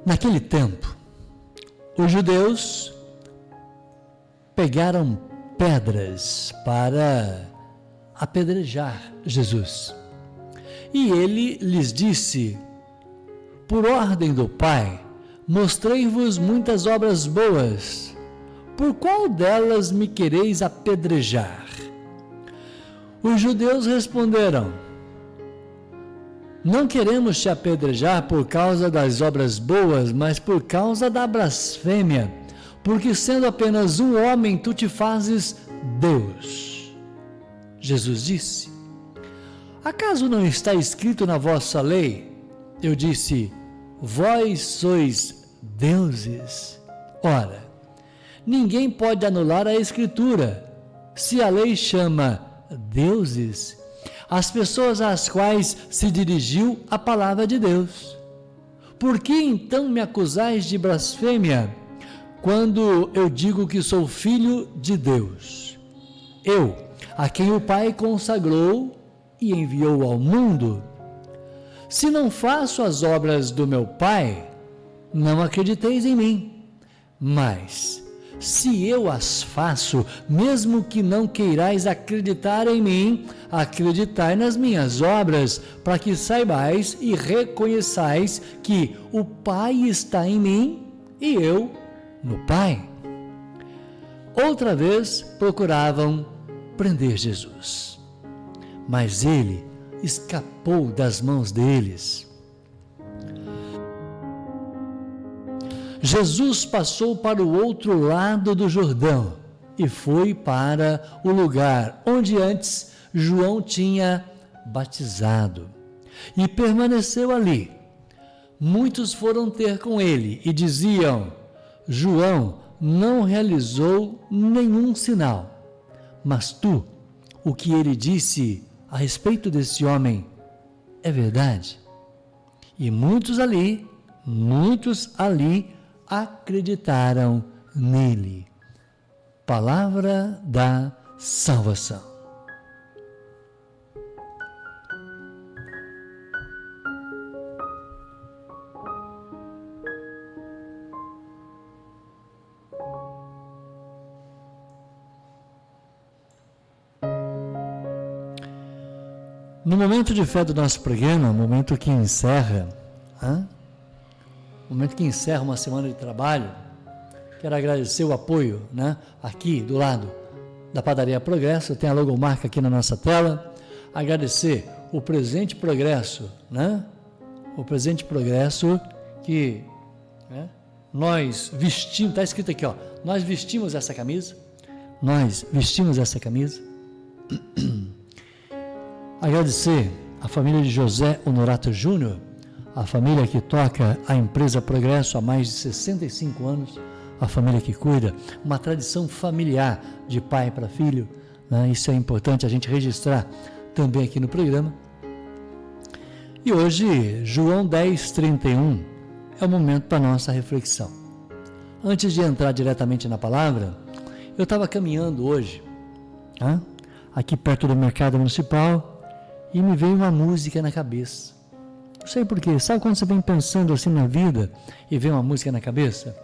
Naquele tempo, os judeus pegaram pedras para apedrejar Jesus. E ele lhes disse: por ordem do Pai, mostrei-vos muitas obras boas. Por qual delas me quereis apedrejar? Os judeus responderam: não queremos te apedrejar por causa das obras boas, mas por causa da blasfêmia, porque sendo apenas um homem, tu te fazes Deus. Jesus disse: acaso não está escrito na vossa lei? Eu disse: vós sois deuses. Ora, ninguém pode anular a Escritura, se a lei chama deuses as pessoas às quais se dirigiu a palavra de Deus. Por que então me acusais de blasfêmia, quando eu digo que sou filho de Deus? Eu, a quem o Pai consagrou e enviou ao mundo. Se não faço as obras do meu Pai, não acrediteis em mim. Mas, se eu as faço, mesmo que não queirais acreditar em mim, acreditai nas minhas obras, para que saibais e reconheçais que o Pai está em mim e eu no Pai. Outra vez procuravam prender Jesus, mas ele escapou das mãos deles. Jesus passou para o outro lado do Jordão e foi para o lugar onde antes João tinha batizado e permaneceu ali. Muitos foram ter com ele e diziam: João não realizou nenhum sinal, mas tu, o que ele disse a respeito desse homem é verdade. E muitos ali acreditaram nele. Palavra da salvação. No momento de fé do nosso programa, momento que encerra uma semana de trabalho, quero agradecer o apoio, aqui do lado da Padaria Progresso, tem a logomarca aqui na nossa tela, agradecer o Presente Progresso, o Presente Progresso que nós vestimos, está escrito aqui, nós vestimos essa camisa, agradecer a família de José Honorato Júnior, a família que toca a empresa Progresso há mais de 65 anos, a família que cuida, uma tradição familiar de pai para filho, isso é importante a gente registrar também aqui no programa. E hoje, João 10:31 é o momento para a nossa reflexão. Antes de entrar diretamente na palavra, eu estava caminhando hoje, aqui perto do mercado municipal, e me veio uma música na cabeça. Não sei porquê, sabe quando você vem pensando assim na vida e vem uma música na cabeça?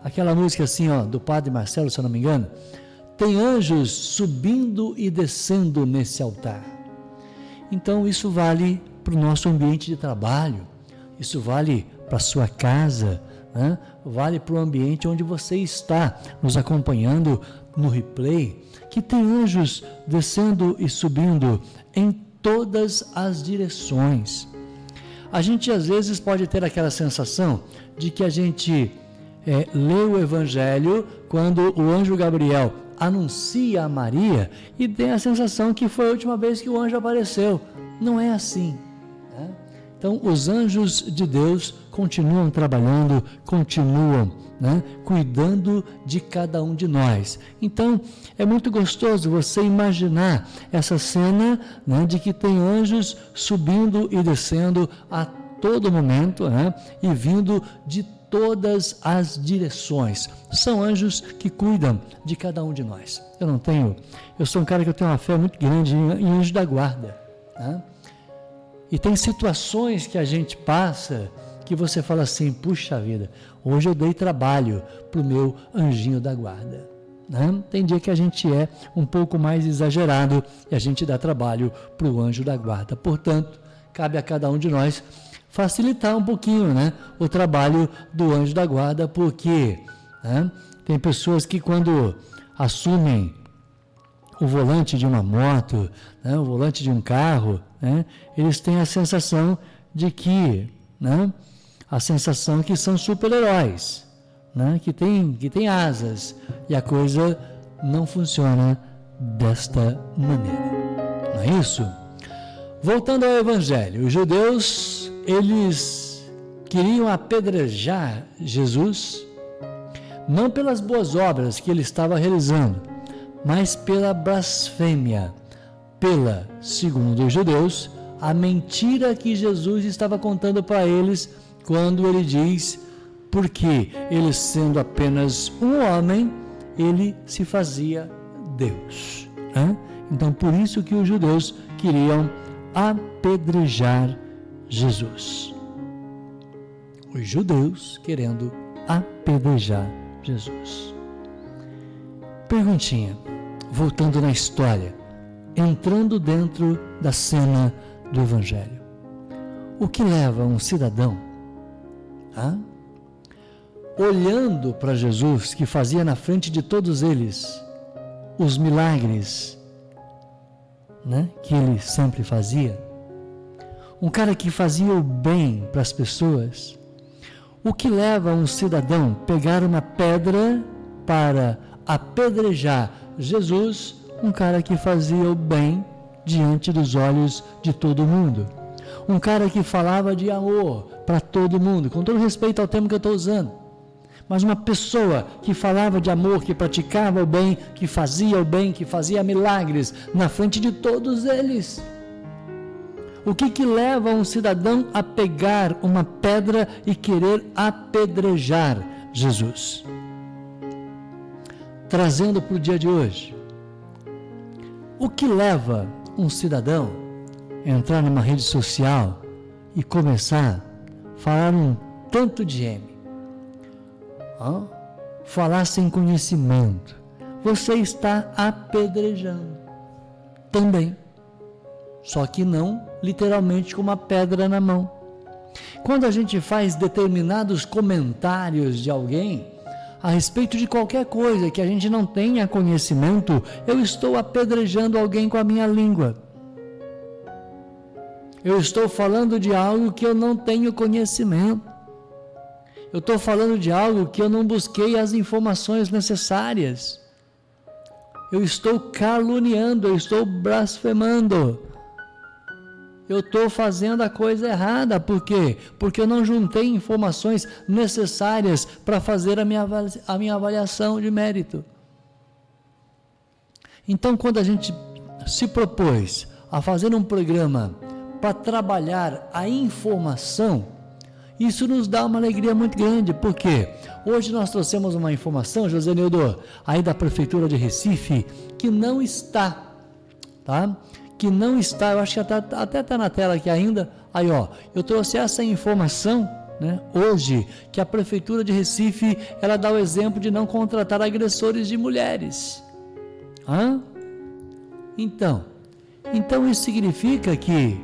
Aquela música assim, do Padre Marcelo, se eu não me engano, tem anjos subindo e descendo nesse altar. Então isso vale para o nosso ambiente de trabalho, isso vale para a sua casa, vale para o ambiente onde você está nos acompanhando no replay, que tem anjos descendo e subindo em todas as direções. A gente às vezes pode ter aquela sensação de que a gente lê o Evangelho quando o anjo Gabriel anuncia a Maria e tem a sensação que foi a última vez que o anjo apareceu. Não é assim. Então os anjos de Deus continuam trabalhando, continuam cuidando de cada um de nós. Então é muito gostoso você imaginar essa cena de que tem anjos subindo e descendo a todo momento, e vindo de todas as direções. São anjos que cuidam de cada um de nós. Eu sou um cara que eu tenho uma fé muito grande em anjo da guarda. E tem situações que a gente passa que você fala assim, puxa vida, hoje eu dei trabalho para o meu anjinho da guarda. Né? Tem dia que a gente é um pouco mais exagerado e a gente dá trabalho para o anjo da guarda. Portanto, cabe a cada um de nós facilitar um pouquinho, né, o trabalho do anjo da guarda, porque, né, tem pessoas que quando assumem o volante de uma moto, né, o volante de um carro, né, eles têm a sensação de que, né, a sensação que são super-heróis, né, que tem asas, e a coisa não funciona desta maneira. Não é isso? Voltando ao Evangelho, os judeus, eles queriam apedrejar Jesus, não pelas boas obras que ele estava realizando, mas pela blasfêmia, pela, segundo os judeus, a mentira que Jesus estava contando para eles quando ele diz, porque ele sendo apenas um homem, ele se fazia Deus. Né? Então, por isso que os judeus queriam apedrejar Jesus. Os judeus querendo apedrejar Jesus. Perguntinha, voltando na história, entrando dentro da cena do Evangelho. O que leva um cidadão olhando para Jesus, que fazia na frente de todos eles os milagres, né, que ele sempre fazia, um cara que fazia o bem para as pessoas, o que leva um cidadão pegar uma pedra para apedrejar Jesus, um cara que fazia o bem diante dos olhos de todo mundo, um cara que falava de amor para todo mundo, com todo respeito ao termo que eu estou usando, mas uma pessoa que falava de amor, que praticava o bem, que fazia o bem, que fazia milagres na frente de todos eles. O que leva um cidadão a pegar uma pedra e querer apedrejar Jesus? Trazendo para o dia de hoje, o que leva um cidadão a entrar numa rede social e começar a falar um tanto de M? Falar sem conhecimento, você está apedrejando também, só que não literalmente com uma pedra na mão. Quando a gente faz determinados comentários de alguém a respeito de qualquer coisa que a gente não tenha conhecimento, eu estou apedrejando alguém com a minha língua. Eu estou falando de algo que eu não tenho conhecimento. Eu estou falando de algo que eu não busquei as informações necessárias. Eu estou caluniando, eu estou blasfemando. Eu estou fazendo a coisa errada. Por quê? Porque eu não juntei informações necessárias para fazer a minha avaliação de mérito. Então, quando a gente se propôs a fazer um programa para trabalhar a informação, isso nos dá uma alegria muito grande, porque hoje nós trouxemos uma informação, José Nildo, aí da Prefeitura de Recife, que não está, tá? Que não está, eu acho que até está na tela aqui ainda, aí ó, eu trouxe essa informação, né, hoje, que a Prefeitura de Recife, ela dá o exemplo de não contratar agressores de mulheres. Então isso significa que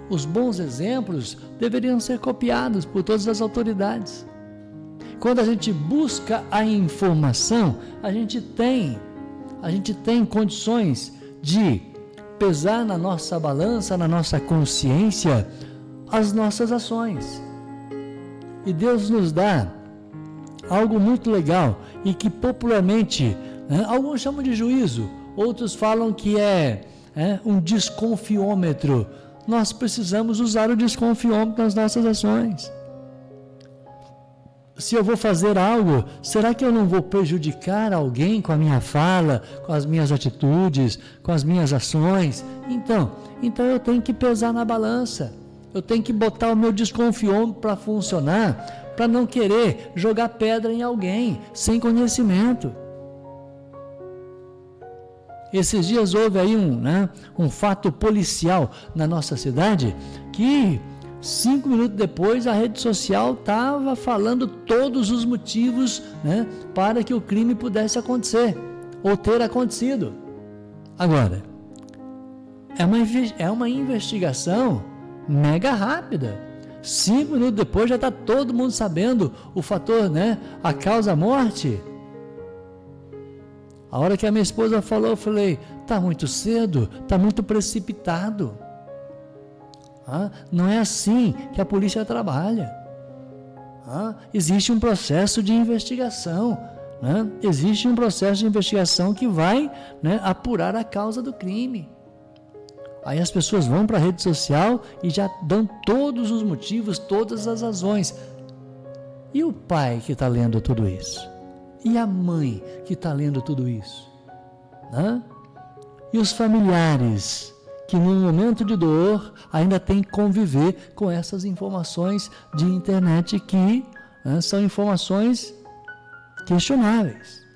os bons exemplos deveriam ser copiados por todas as autoridades. Quando a gente busca a informação, a gente tem condições de pesar na nossa balança, na nossa consciência, as nossas ações. E Deus nos dá algo muito legal e que popularmente, alguns chamam de juízo, outros falam que é um desconfiômetro. Nós precisamos usar o desconfiômetro nas nossas ações. Se eu vou fazer algo, será que eu não vou prejudicar alguém com a minha fala, com as minhas atitudes, com as minhas ações? Então eu tenho que pesar na balança. Eu tenho que botar o meu desconfiômetro para funcionar, para não querer jogar pedra em alguém sem conhecimento. Esses dias houve aí um fato policial na nossa cidade que 5 minutos depois, a rede social estava falando todos os motivos, né, para que o crime pudesse acontecer, ou ter acontecido. Agora, é uma investigação mega rápida. 5 minutos depois já está todo mundo sabendo o fator, né, a causa-morte. A hora que a minha esposa falou, eu falei, está muito cedo, está muito precipitado. Não é assim que a polícia trabalha. Existe um processo de investigação, né? Existe um processo de investigação que vai, né, apurar a causa do crime. Aí as pessoas vão para a rede social e já dão todos os motivos, todas as razões. E o pai que está lendo tudo isso? E a mãe que está lendo tudo isso? E os familiares que no momento de dor ainda tem que conviver com essas informações de internet que, né, são informações questionáveis.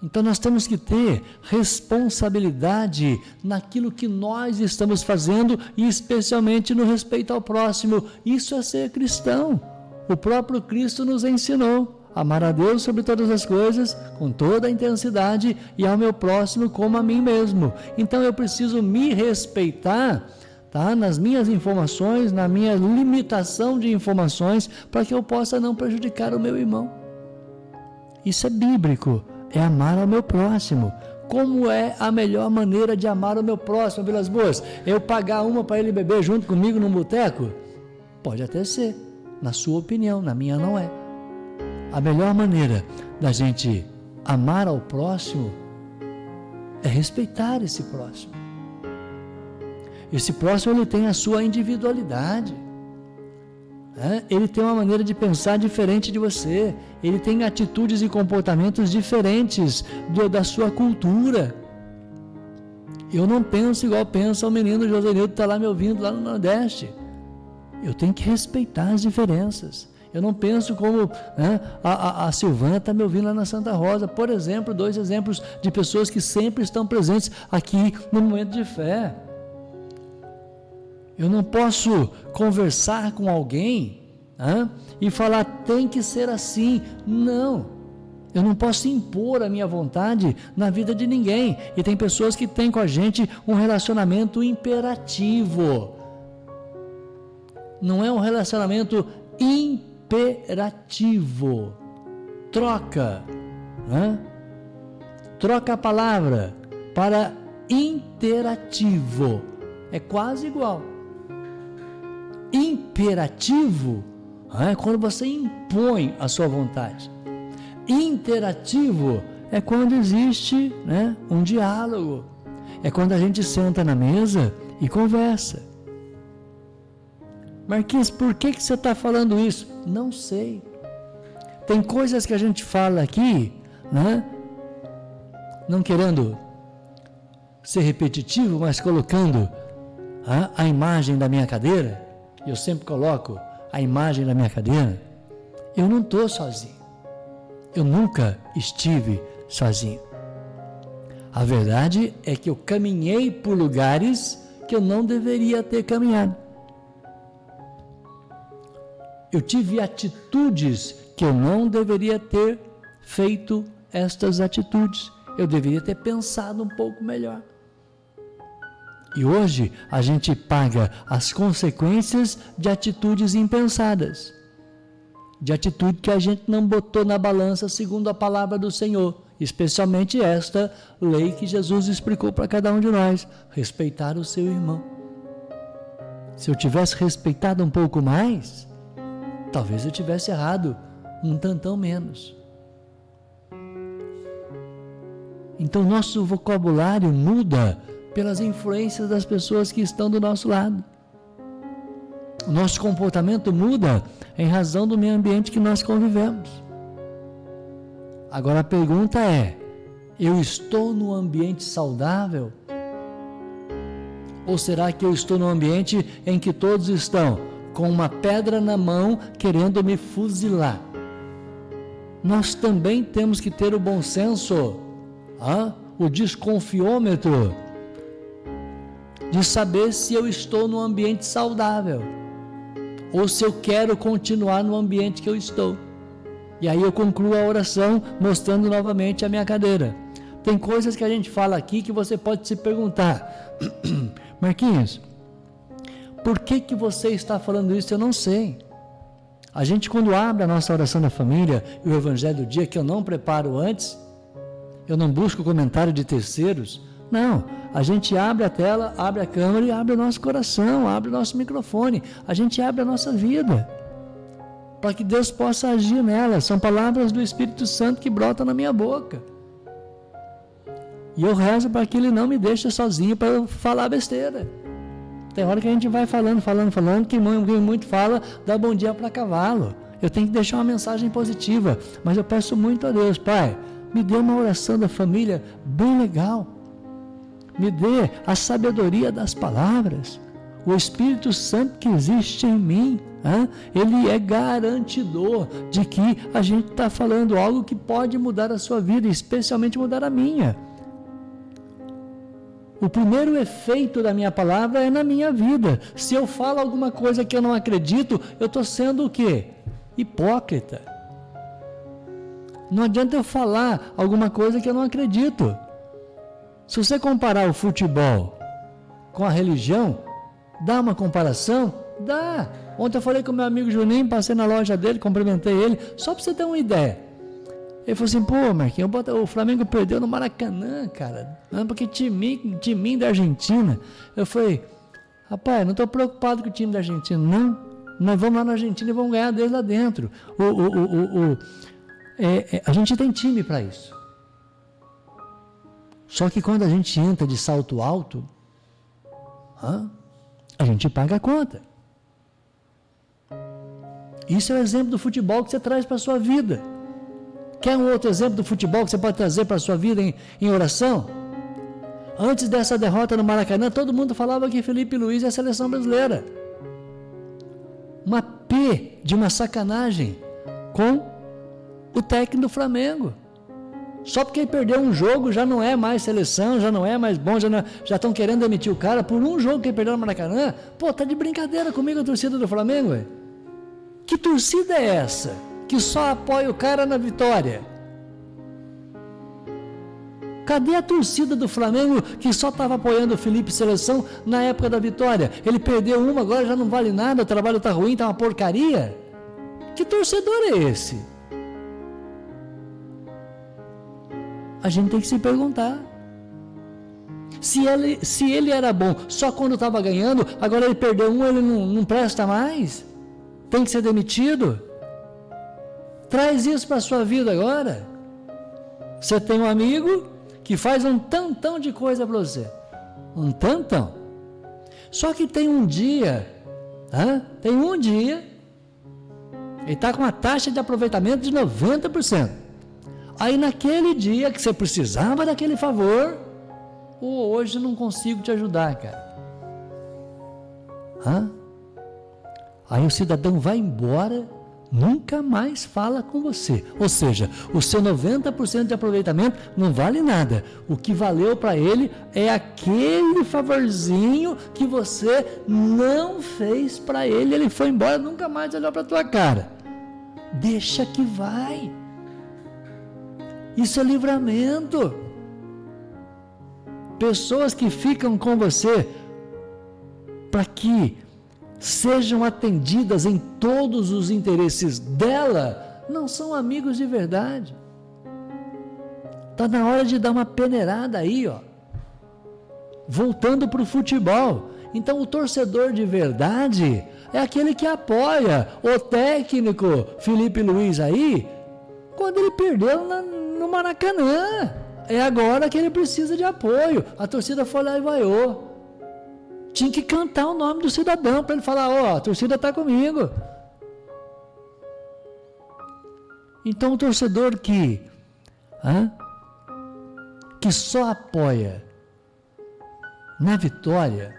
Então nós temos que ter responsabilidade naquilo que nós estamos fazendo e especialmente no respeito ao próximo. Isso é ser cristão. O próprio Cristo nos ensinou. Amar a Deus sobre todas as coisas, com toda a intensidade, e ao meu próximo como a mim mesmo. Então eu preciso me respeitar, tá? Nas minhas informações, na minha limitação de informações, para que eu possa não prejudicar o meu irmão. Isso é bíblico, é amar ao meu próximo. Como é a melhor maneira de amar o meu próximo, Vilas Boas? Eu pagar uma para ele beber junto comigo num boteco? Pode até ser, na sua opinião, na minha não é. A melhor maneira da gente amar ao próximo é respeitar esse próximo. Esse próximo, ele tem a sua individualidade. Ele tem uma maneira de pensar diferente de você. Ele tem atitudes e comportamentos diferentes da sua cultura. Eu não penso igual pensa o menino Josenildo que está lá me ouvindo lá no Nordeste. Eu tenho que respeitar as diferenças. Eu não penso como, né, a Silvana está me ouvindo lá na Santa Rosa. Por exemplo, 2 exemplos de pessoas que sempre estão presentes aqui no momento de fé. Eu não posso conversar com alguém, e falar, tem que ser assim. Não. Eu não posso impor a minha vontade na vida de ninguém. E tem pessoas que têm com a gente um relacionamento imperativo. Não é um relacionamento imperativo. Troca, troca a palavra para interativo, é quase igual. Imperativo é quando você impõe a sua vontade. Interativo é quando existe, né, um diálogo, é quando a gente senta na mesa e conversa. Marquinhos, por que você está falando isso? Não sei. Tem coisas que a gente fala aqui, né? Não querendo ser repetitivo, mas colocando a imagem da minha cadeira. Eu sempre coloco a imagem da minha cadeira. Eu não estou sozinho. Eu nunca estive sozinho. A verdade é que eu caminhei por lugares que eu não deveria ter caminhado. Eu tive atitudes que eu não deveria ter feito estas atitudes. Eu deveria ter pensado um pouco melhor. E hoje a gente paga as consequências de atitudes impensadas. De atitude que a gente não botou na balança segundo a palavra do Senhor. Especialmente esta lei que Jesus explicou para cada um de nós. Respeitar o seu irmão. Se eu tivesse respeitado um pouco mais, talvez eu tivesse errado um tantão menos. Então nosso vocabulário muda pelas influências das pessoas que estão do nosso lado. O nosso comportamento muda em razão do meio ambiente que nós convivemos. Agora a pergunta é, eu estou num ambiente saudável? Ou será que eu estou num ambiente em que todos estão com uma pedra na mão querendo me fuzilar? Nós também temos que ter o bom senso, o desconfiômetro, de saber se eu estou num ambiente saudável ou se eu quero continuar no ambiente que eu estou. E aí eu concluo a oração mostrando novamente a minha cadeira. Tem coisas que a gente fala aqui que você pode se perguntar: Marquinhos, por que você está falando isso? Eu não sei. A gente, quando abre a nossa oração da família e o evangelho do dia, que eu não preparo antes, eu não busco comentário de terceiros, não, a gente abre a tela, abre a câmera e abre o nosso coração, abre o nosso microfone, a gente abre a nossa vida, para que Deus possa agir nela. São palavras do Espírito Santo que brotam na minha boca, e eu rezo para que Ele não me deixe sozinho para eu falar besteira. Tem hora que a gente vai falando, que muito fala, dá bom dia para cavalo. Eu tenho que deixar uma mensagem positiva, mas eu peço muito a Deus: Pai, me dê uma oração da família bem legal, me dê a sabedoria das palavras. O Espírito Santo que existe em mim, ele é garantidor de que a gente está falando algo que pode mudar a sua vida, especialmente mudar a minha. O primeiro efeito da minha palavra é na minha vida. Se eu falo alguma coisa que eu não acredito, eu estou sendo o quê? Hipócrita. Não adianta eu falar alguma coisa que eu não acredito. Se você comparar o futebol com a religião, dá uma comparação? Dá. Ontem eu falei com o meu amigo Juninho, passei na loja dele, cumprimentei ele, só para você ter uma ideia. Ele falou assim: pô, Marquinhos, o Flamengo perdeu no Maracanã, cara, porque timinho da Argentina. Eu falei: rapaz, não estou preocupado com o time da Argentina, não. Nós vamos lá na Argentina e vamos ganhar deles lá dentro. A gente tem time para isso. Só que quando a gente entra de salto alto, a gente paga a conta. Isso é o exemplo do futebol que você traz para a sua vida. Quer um outro exemplo do futebol que você pode trazer para a sua vida em oração? Antes dessa derrota no Maracanã, todo mundo falava que Felipe Luiz é a seleção brasileira. Uma P de uma sacanagem com o técnico do Flamengo. Só porque ele perdeu um jogo, já não é mais seleção, já não é mais bom, já estão querendo demitir o cara por um jogo que ele perdeu no Maracanã. Pô, tá de brincadeira comigo a torcida do Flamengo, ué? Que torcida é essa que só apoia o cara na vitória? Cadê a torcida do Flamengo que só estava apoiando o Felipe Seleção na época da vitória? Ele perdeu uma, agora já não vale nada, o trabalho está ruim, está uma porcaria. Que torcedor é esse? A gente tem que se perguntar. Se ele era bom só quando estava ganhando, agora ele perdeu um, ele não presta mais? Tem que ser demitido? Traz isso para a sua vida agora. Você tem um amigo que faz um tantão de coisa para você. Um tantão. Só que tem um dia, ele está com uma taxa de aproveitamento de 90%. Aí naquele dia que você precisava daquele favor, hoje não consigo te ajudar, cara. Aí o cidadão vai embora, nunca mais fala com você. Ou seja, o seu 90% de aproveitamento não vale nada. O que valeu para ele é aquele favorzinho que você não fez para ele. Ele foi embora, nunca mais olhou para a tua cara. Deixa que vai. Isso é livramento. Pessoas que ficam com você para que sejam atendidas em todos os interesses dela, não são amigos de verdade. Está na hora de dar uma peneirada aí, voltando para o futebol. Então o torcedor de verdade é aquele que apoia o técnico Felipe Luiz aí, quando ele perdeu no Maracanã. É agora que ele precisa de apoio. A torcida foi lá e vaiou. Tinha que cantar o nome do cidadão para ele falar: a torcida está comigo. Então o torcedor que só apoia na vitória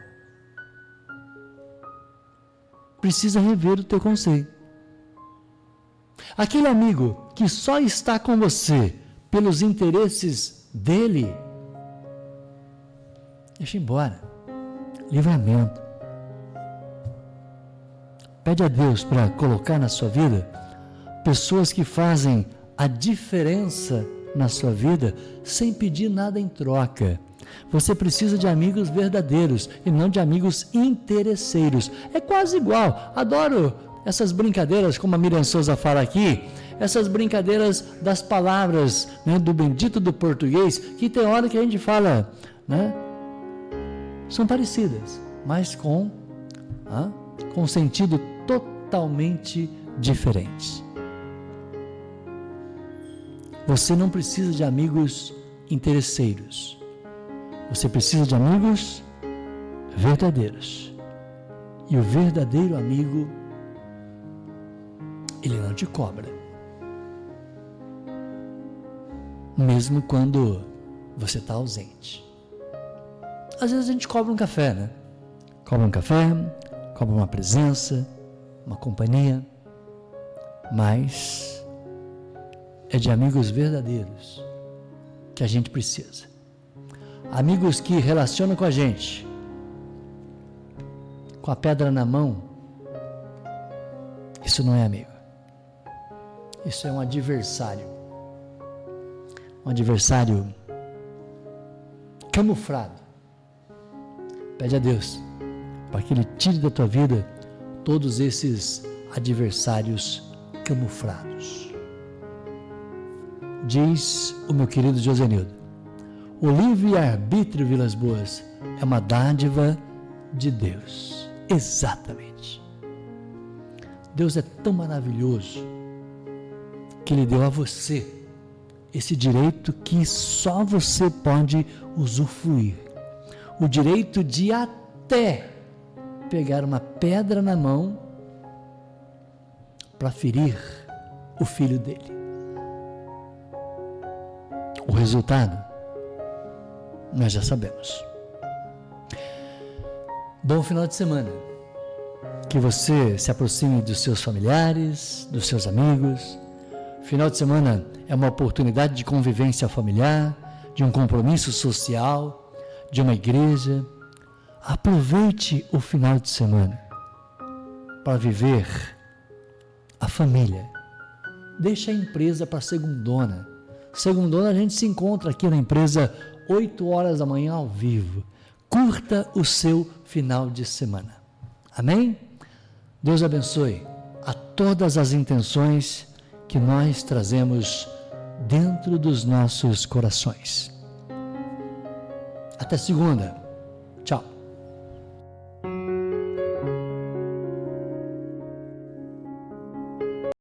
precisa rever o teu conceito. Aquele amigo que só está com você pelos interesses dele, deixa embora. livramento. Pede a Deus para colocar na sua vida pessoas que fazem a diferença na sua vida sem pedir nada em troca. Você precisa de amigos verdadeiros e não de amigos interesseiros. É quase igual. Adoro essas brincadeiras, como a Miriam Souza fala aqui, essas brincadeiras das palavras, né, do bendito do português, que tem hora que a gente fala, né, são parecidas, mas com sentido totalmente diferente. Você não precisa de amigos interesseiros. Você precisa de amigos verdadeiros. E o verdadeiro amigo, ele não te cobra. Mesmo quando você está ausente. Às vezes a gente cobra um café, né? Cobra um café, cobra uma presença, uma companhia. Mas é de amigos verdadeiros que a gente precisa. Amigos que relacionam com a gente com a pedra na mão. Isso não é amigo. Isso é um adversário. Um adversário camuflado. Pede a Deus para que Ele tire da tua vida todos esses adversários camuflados. Diz o meu querido Josenildo: o livre-arbítrio, Vilas Boas, é uma dádiva de Deus. Exatamente. Deus é tão maravilhoso que Ele deu a você esse direito que só você pode usufruir. O direito de até pegar uma pedra na mão para ferir o filho dele. O resultado nós já sabemos. Bom final de semana. Que você se aproxime dos seus familiares, dos seus amigos. Final de semana é uma oportunidade de convivência familiar, de um compromisso social, de uma igreja. Aproveite o final de semana para viver a família. Deixa a empresa para segundona. Segundona a gente se encontra aqui na empresa 8 horas da manhã ao vivo. Curta o seu final de semana. Amém? Deus abençoe a todas as intenções que nós trazemos dentro dos nossos corações. Até segunda. Tchau.